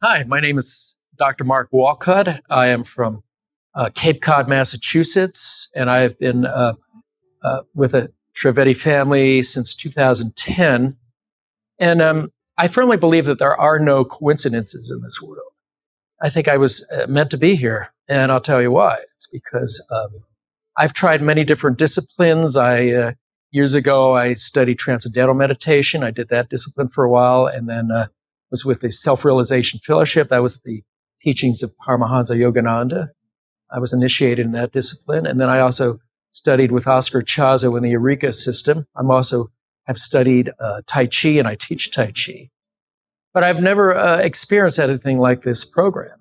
Hi, my name is Dr. Mark Walcott. I am from Cape Cod, Massachusetts, and I have been with a Trivedi family since 2010. And I firmly believe that there are no coincidences in this world. I think I was meant to be here, and I'll tell you why. It's because I've tried many different disciplines. Years ago, I studied Transcendental Meditation. I did that discipline for a while, and then was with the Self-Realization Fellowship. That was the teachings of Paramahansa Yogananda. I was initiated in that discipline. And then I also studied with Oscar Chazo in the Eureka system. I'm also have studied Tai Chi, and I teach Tai Chi. But I've never experienced anything like this program.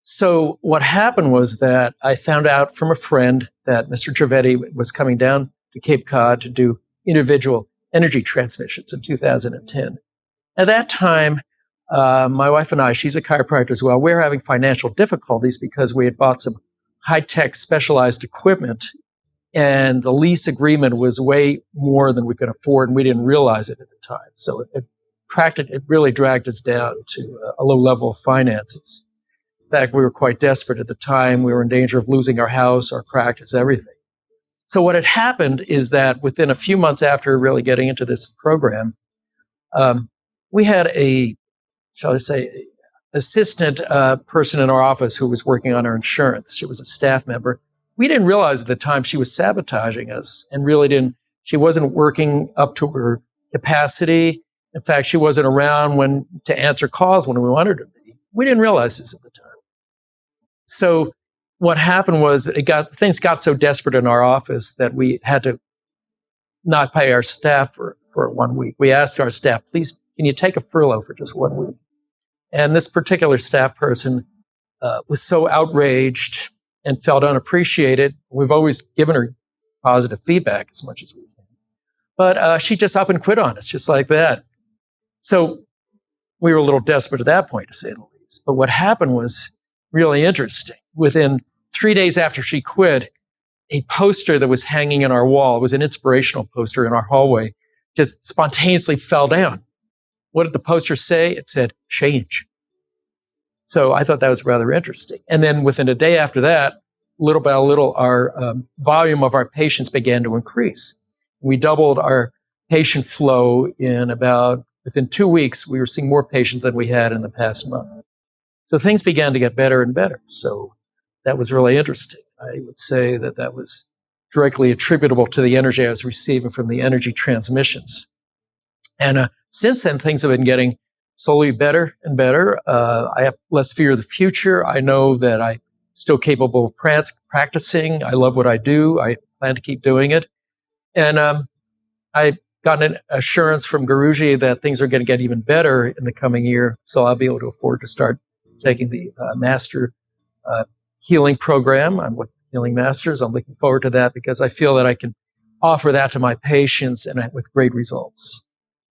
So what happened was that I found out from a friend that Mr. Trivedi was coming down to Cape Cod to do individual energy transmissions in 2010. At that time, my wife and I, she's a chiropractor as well, we were having financial difficulties because we had bought some high-tech specialized equipment, and the lease agreement was way more than we could afford, and we didn't realize it at the time. So it really dragged us down to a low level of finances. In fact, we were quite desperate at the time. We were in danger of losing our house, our practice, everything. So what had happened is that within a few months after really getting into this program, we had assistant person in our office who was working on our insurance. She was a staff member. We didn't realize at the time she was sabotaging us and she wasn't working up to her capacity. In fact, she wasn't around to answer calls when we wanted her to be. We didn't realize this at the time. So what happened was that things got so desperate in our office that we had to not pay our staff for 1 week. We asked our staff, please, can you take a furlough for just 1 week? And this particular staff person was so outraged and felt unappreciated. We've always given her positive feedback as much as we can. But she just up and quit on us, just like that. So we were a little desperate at that point, to say the least. But what happened was really interesting. Within 3 days after she quit, a poster that was hanging in our wall, it was an inspirational poster in our hallway, just spontaneously fell down. What did the poster say? It said, change. So I thought that was rather interesting. And then within a day after that, little by little, our volume of our patients began to increase. We doubled our patient flow within 2 weeks, we were seeing more patients than we had in the past month. So things began to get better and better. So that was really interesting. I would say that was directly attributable to the energy I was receiving from the energy transmissions. And since then, things have been getting slowly better and better. I have less fear of the future. I know that I'm still capable of practicing. I love what I do. I plan to keep doing it. And I got an assurance from Guruji that things are going to get even better in the coming year. So I'll be able to afford to start taking the master healing program. I'm with Healing Masters. I'm looking forward to that because I feel that I can offer that to my patients and with great results.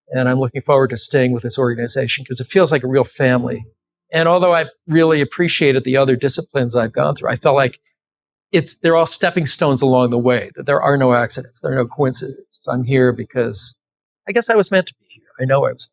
And I'm looking forward to staying with this organization because it feels like a real family. And although I've really appreciated the other disciplines I've gone through, I felt like they're all stepping stones along the way, that there are no accidents, there are no coincidences. I'm here because I guess I was meant to be here. I know I was